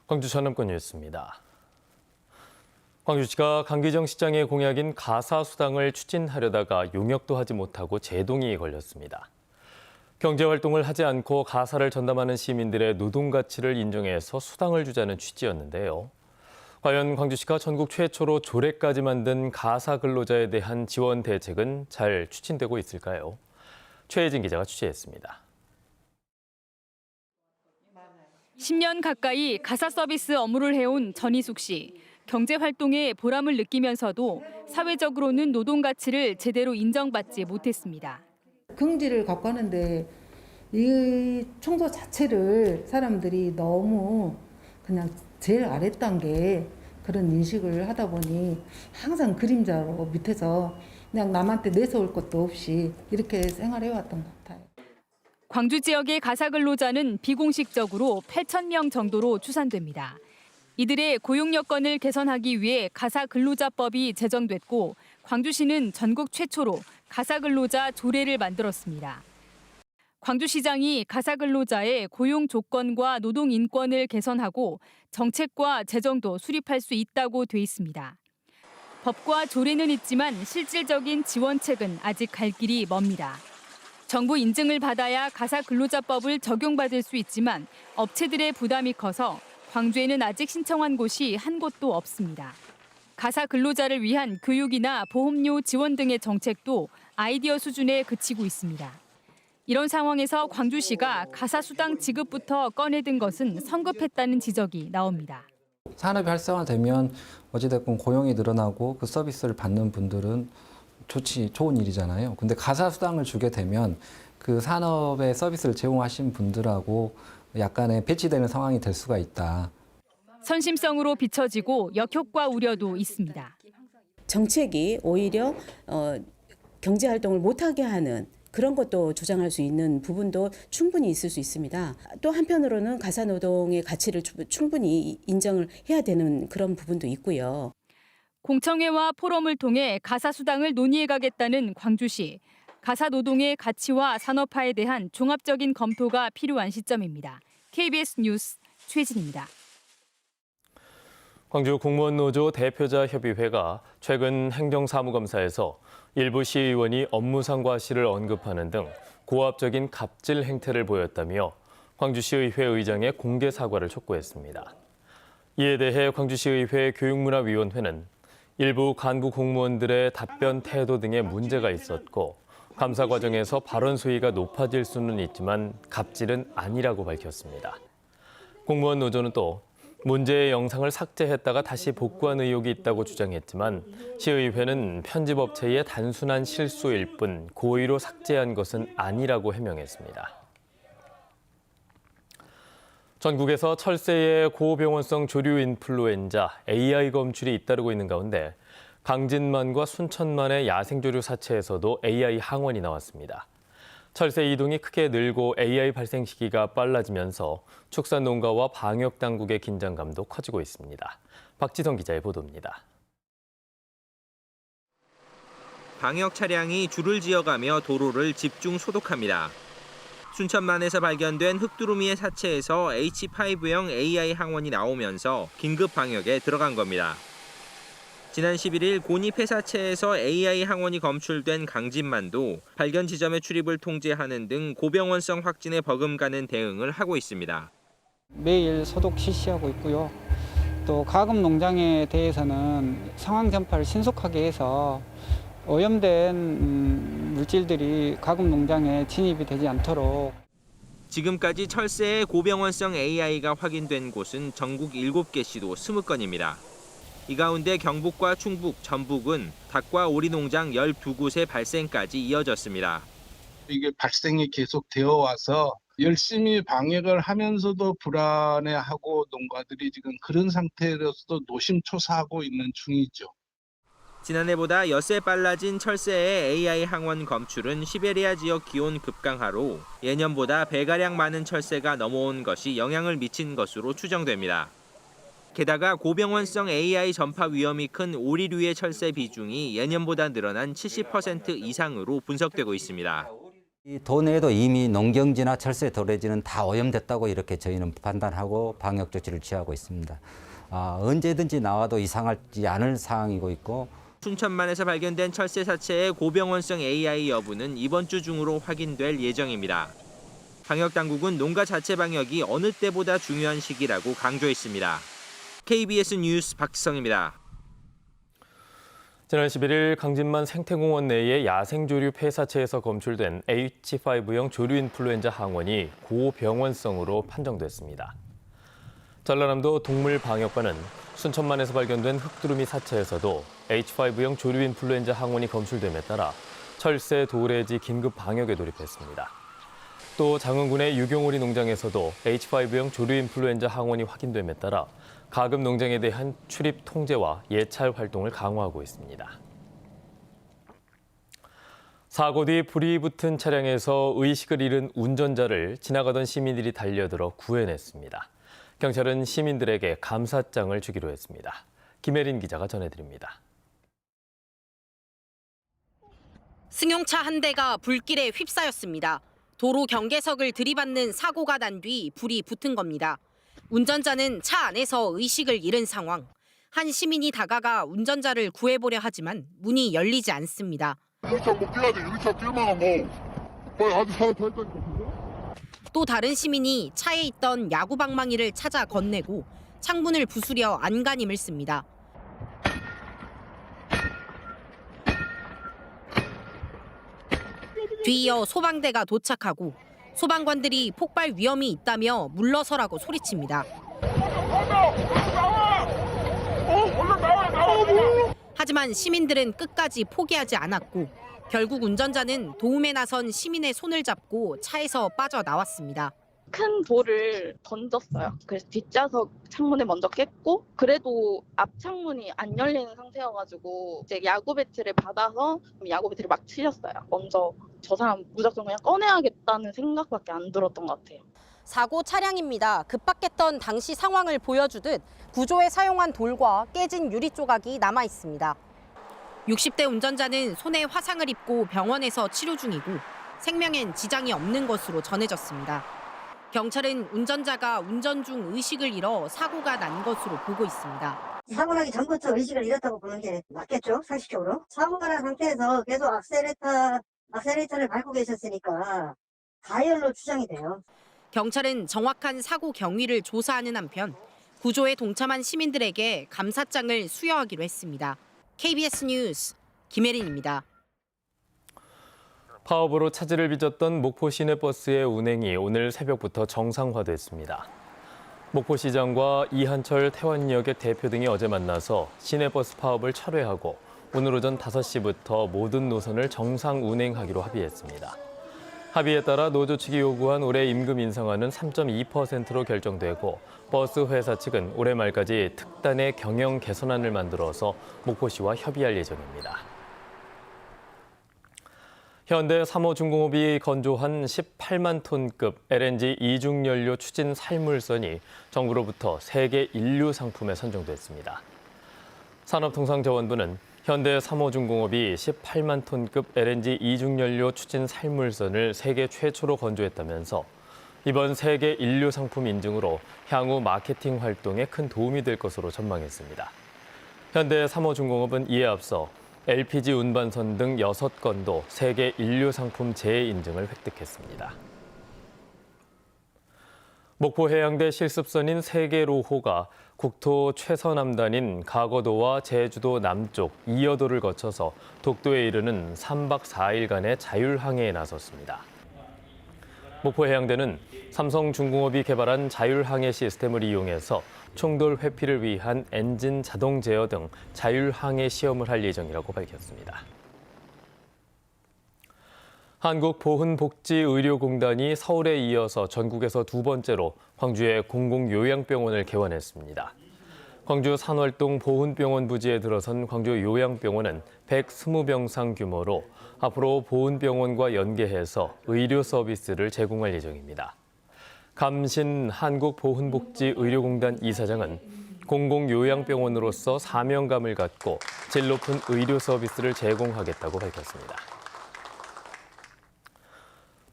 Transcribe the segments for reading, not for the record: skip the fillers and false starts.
광주 전남권 뉴스입니다. 광주시가 강기정 시장의 공약인 가사수당을 추진하려다가 용역도 하지 못하고 제동이 걸렸습니다. 경제활동을 하지 않고 가사를 전담하는 시민들의 노동가치를 인정해서 수당을 주자는 취지였는데요. 과연 광주시가 전국 최초로 조례까지 만든 가사 근로자에 대한 지원 대책은 잘 추진되고 있을까요? 최혜진 기자가 취재했습니다. 10년 가까이 가사 서비스 업무를 해온 전희숙 씨. 경제활동에 보람을 느끼면서도 사회적으로는 노동 가치를 제대로 인정받지 못했습니다. 긍지를 갖고 하는데 이 청소 자체를 사람들이 너무 그냥 제일 아랫단계 그런 인식을 하다 보니 항상 그림자로 밑에서 그냥 남한테 내세울 것도 없이 이렇게 생활해왔던 것 같아요. 광주 지역의 가사 근로자는 비공식적으로 8,000명 정도로 추산됩니다. 이들의 고용 여건을 개선하기 위해 가사 근로자법이 제정됐고 광주시는 전국 최초로 가사 근로자 조례를 만들었습니다. 광주시장이 가사 근로자의 고용 조건과 노동 인권을 개선하고 정책과 재정도 수립할 수 있다고 돼 있습니다. 법과 조례는 있지만 실질적인 지원책은 아직 갈 길이 멉니다. 정부 인증을 받아야 가사 근로자법을 적용받을 수 있지만 업체들의 부담이 커서 광주에는 아직 신청한 곳이 한 곳도 없습니다. 가사 근로자를 위한 교육이나 보험료 지원 등의 정책도 아이디어 수준에 그치고 있습니다. 이런 상황에서 광주시가 가사 수당 지급부터 꺼내든 것은 성급했다는 지적이 나옵니다. 산업이 활성화되면 어찌됐건 고용이 늘어나고 그 서비스를 받는 분들은 좋은 일이잖아요. 근데 가사 수당을 주게 되면 그 산업의 서비스를 제공하신 분들하고 약간의 배치되는 상황이 될 수가 있다. 선심성으로 비춰지고 역효과 우려도 있습니다. 정책이 오히려 경제활동을 못하게 하는 그런 것도 조장할 수 있는 부분도 충분히 있을 수 있습니다. 또 한편으로는 가사노동의 가치를 충분히 인정을 해야 되는 그런 부분도 있고요. 공청회와 포럼을 통해 가사 수당을 논의해가겠다는 광주시. 가사 노동의 가치와 산업화에 대한 종합적인 검토가 필요한 시점입니다. KBS 뉴스 최진입니다. 광주 공무원노조 대표자 협의회가 최근 행정사무검사에서 일부 시의원이 업무상 과실을 언급하는 등 고압적인 갑질 행태를 보였다며 광주시의회 의장의 공개 사과를 촉구했습니다. 이에 대해 광주시의회 교육문화위원회는 일부 간부 공무원들의 답변 태도 등에 문제가 있었고 감사 과정에서 발언 수위가 높아질 수는 있지만 갑질은 아니라고 밝혔습니다. 공무원 노조는 또 문제의 영상을 삭제했다가 다시 복구한 의혹이 있다고 주장했지만 시의회는 편집업체의 단순한 실수일 뿐 고의로 삭제한 것은 아니라고 해명했습니다. 전국에서 철새의 고병원성 조류 인플루엔자 AI 검출이 잇따르고 있는 가운데 강진만과 순천만의 야생조류 사체에서도 AI 항원이 나왔습니다. 철새 이동이 크게 늘고 AI 발생 시기가 빨라지면서 축산농가와 방역당국의 긴장감도 커지고 있습니다. 박지성 기자의 보도입니다. 방역 차량이 줄을 지어가며 도로를 집중 소독합니다. 순천만에서 발견된 흑두루미의 사체에서 H5형 AI 항원이 나오면서 긴급 방역에 들어간 겁니다. 지난 11일 고니 폐사체에서 AI 항원이 검출된 강진만도 발견 지점의 출입을 통제하는 등 고병원성 확진에 버금가는 대응을 하고 있습니다. 매일 소독 실시하고 있고요. 또 가금 농장에 대해서는 상황 전파를 신속하게 해서 오염된 물질들이 가금 농장에 진입이 되지 않도록. 지금까지 철새의 고병원성 AI가 확인된 곳은 전국 7개 시도 20건입니다. 이 가운데 경북과 충북, 전북은 닭과 오리 농장 12곳의 발생까지 이어졌습니다. 이게 발생이 계속 되어 와서 열심히 방역을 하면서도 불안해하고 농가들이 지금 그런 상태로서 노심초사하고 있는 중이죠. 지난해보다 엿새 빨라진 철새의 AI 항원 검출은 시베리아 지역 기온 급강하로 예년보다 배가량 많은 철새가 넘어온 것이 영향을 미친 것으로 추정됩니다. 게다가 고병원성 AI 전파 위험이 큰 오리류의 철새 비중이 예년보다 늘어난 70% 이상으로 분석되고 있습니다. 이 도내에도 이미 농경지나 철새 도래지는 다 오염됐다고 이렇게 저희는 판단하고 방역 조치를 취하고 있습니다. 언제든지 나와도 이상하지 않을 상황이고 있고 순천만에서 발견된 철새 사체의 고병원성 AI 여부는 이번 주 중으로 확인될 예정입니다. 방역 당국은 농가 자체 방역이 어느 때보다 중요한 시기라고 강조했습니다. KBS 뉴스 박지성입니다. 지난 11일 강진만 생태공원 내의 야생조류 폐사체에서 검출된 H5형 조류인플루엔자 항원이 고병원성으로 판정됐습니다. 전라남도 동물방역관은 순천만에서 발견된 흑두루미 사체에서도 H5형 조류인플루엔자 항원이 검출됨에 따라 철새 도래지 긴급 방역에 돌입했습니다. 또 장흥군의 유경오리 농장에서도 H5형 조류인플루엔자 항원이 확인됨에 따라 가금 농장에 대한 출입 통제와 예찰 활동을 강화하고 있습니다. 사고 뒤 불이 붙은 차량에서 의식을 잃은 운전자를 지나가던 시민들이 달려들어 구해냈습니다. 경찰은 시민들에게 감사장을 주기로 했습니다. 김혜린 기자가 전해드립니다. 승용차 한 대가 불길에 휩싸였습니다. 도로 경계석을 들이받는 사고가 난 뒤 불이 붙은 겁니다. 운전자는 차 안에서 의식을 잃은 상황. 한 시민이 다가가 운전자를 구해보려 하지만 문이 열리지 않습니다. 여기차 뭐 뛰어야 돼. 여기차 뛰어만 뭐. 빨리 아주 사람 더 있다니까. 또 다른 시민이 차에 있던 야구 방망이를 찾아 건네고 창문을 부수려 안간힘을 씁니다. 뒤이어 소방대가 도착하고 소방관들이 폭발 위험이 있다며 물러서라고 소리칩니다. 하지만 시민들은 끝까지 포기하지 않았고 결국 운전자는 도움에 나선 시민의 손을 잡고 차에서 빠져나왔습니다. 큰 돌을 던졌어요. 그래서 뒷좌석 창문을 먼저 깼고 그래도 앞 창문이 안 열리는 상태여가지고 이제 야구 배트를 받아서 야구 배트를 막 치셨어요. 먼저 저 사람 무작정 그냥 꺼내야겠다는 생각밖에 안 들었던 것 같아요. 사고 차량입니다. 급박했던 당시 상황을 보여주듯 구조에 사용한 돌과 깨진 유리 조각이 남아 있습니다. 60대 운전자는 손에 화상을 입고 병원에서 치료 중이고 생명엔 지장이 없는 것으로 전해졌습니다. 경찰은 운전자가 운전 중 의식을 잃어 사고가 난 것으로 보고 있습니다. 사고 나기 전부터 의식을 잃었다고 보는 게 맞겠죠, 상식적으로. 사고가 난 상태에서 계속 악셀레이터를 밟고 계셨으니까 가열로 추정이 돼요. 경찰은 정확한 사고 경위를 조사하는 한편 구조에 동참한 시민들에게 감사장을 수여하기로 했습니다. KBS 뉴스 김혜린입니다. 파업으로 차질을 빚었던 목포 시내버스의 운행이 오늘 새벽부터 정상화됐습니다. 목포시장과 이한철 태완역의 대표 등이 어제 만나서 시내버스 파업을 철회하고 오늘 오전 5시부터 모든 노선을 정상 운행하기로 합의했습니다. 합의에 따라 노조 측이 요구한 올해 임금 인상안은 3.2%로 결정되고 버스 회사 측은 올해 말까지 특단의 경영 개선안을 만들어서 목포시와 협의할 예정입니다. 현대 3호중공업이 건조한 18만 톤급 LNG 이중연료 추진 살물선이 정부로부터 세계 인류 상품에 선정됐습니다. 산업통상자원부는 현대 3호중공업이 18만 톤급 LNG 이중연료 추진 살물선을 세계 최초로 건조했다면서 이번 세계 인류 상품 인증으로 향후 마케팅 활동에 큰 도움이 될 것으로 전망했습니다. 현대 3호중공업은 이에 앞서 LPG 운반선 등 6건도 세계 인류 상품 재인증을 획득했습니다. 목포 해양대 실습선인 세계로호가 국토 최서남단인 가거도와 제주도 남쪽 이어도를 거쳐서 독도에 이르는 3박 4일간의 자율항해에 나섰습니다. 목포 해양대는 삼성중공업이 개발한 자율항해 시스템을 이용해서 충돌 회피를 위한 엔진 자동 제어 등 자율항해 시험을 할 예정이라고 밝혔습니다. 한국보훈복지의료공단이 서울에 이어서 전국에서 두 번째로 광주의 공공요양병원을 개원했습니다. 광주 산월동 보훈병원 부지에 들어선 광주 요양병원은 120병상 규모로 앞으로 보훈병원과 연계해서 의료 서비스를 제공할 예정입니다. 감신 한국보훈복지의료공단 이사장은 공공요양병원으로서 사명감을 갖고 질 높은 의료 서비스를 제공하겠다고 밝혔습니다.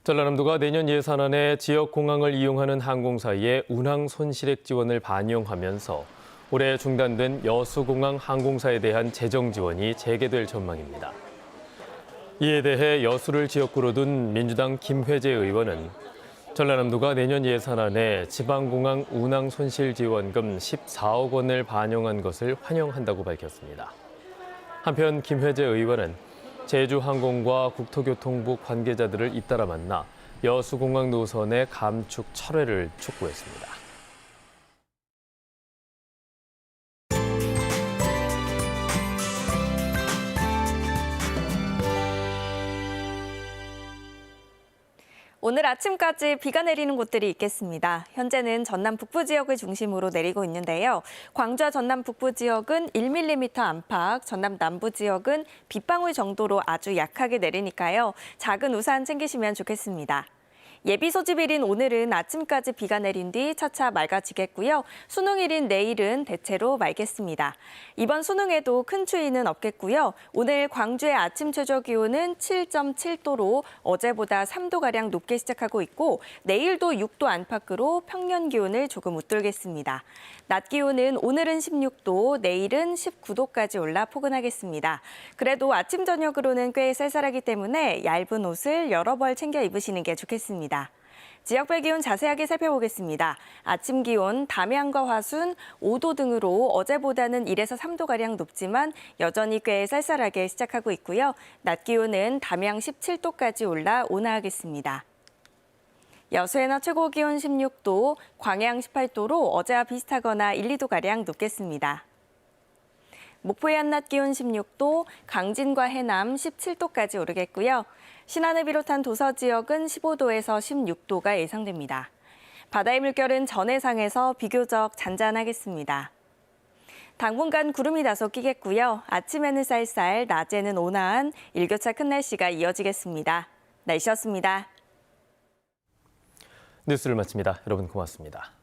전라남도가 내년 예산안에 지역 공항을 이용하는 항공사의 운항 손실액 지원을 반영하면서 올해 중단된 여수공항 항공사에 대한 재정 지원이 재개될 전망입니다. 이에 대해 여수를 지역구로 둔 민주당 김회재 의원은 전라남도가 내년 예산안에 지방공항 운항 손실 지원금 14억 원을 반영한 것을 환영한다고 밝혔습니다. 한편 김회재 의원은 제주항공과 국토교통부 관계자들을 잇따라 만나 여수공항 노선의 감축 철회를 촉구했습니다. 오늘 아침까지 비가 내리는 곳들이 있겠습니다. 현재는 전남 북부 지역을 중심으로 내리고 있는데요. 광주와 전남 북부 지역은 1mm 안팎, 전남 남부 지역은 빗방울 정도로 아주 약하게 내리니까요. 작은 우산 챙기시면 좋겠습니다. 예비 소집일인 오늘은 아침까지 비가 내린 뒤 차차 맑아지겠고요. 수능일인 내일은 대체로 맑겠습니다. 이번 수능에도 큰 추위는 없겠고요. 오늘 광주의 아침 최저 기온은 7.7도로 어제보다 3도가량 높게 시작하고 있고 내일도 6도 안팎으로 평년 기온을 조금 웃돌겠습니다. 낮 기온은 오늘은 16도, 내일은 19도까지 올라 포근하겠습니다. 그래도 아침 저녁으로는 꽤 쌀쌀하기 때문에 얇은 옷을 여러 벌 챙겨 입으시는 게 좋겠습니다. 지역별 기온 자세하게 살펴보겠습니다. 아침 기온 담양과 화순 5도 등으로 어제보다는 1에서 3도가량 높지만 여전히 꽤 쌀쌀하게 시작하고 있고요. 낮 기온은 담양 17도까지 올라 온화하겠습니다. 여수의 낮 최고 기온 16도, 광양 18도로 어제와 비슷하거나 1, 2도가량 높겠습니다. 목포의 한낮 기온 16도, 강진과 해남 17도까지 오르겠고요. 신안을 비롯한 도서 지역은 15도에서 16도가 예상됩니다. 바다의 물결은 전해상에서 비교적 잔잔하겠습니다. 당분간 구름이 다소 끼겠고요. 아침에는 쌀쌀, 낮에는 온화한 일교차 큰 날씨가 이어지겠습니다. 날씨였습니다. 뉴스를 마칩니다. 여러분 고맙습니다.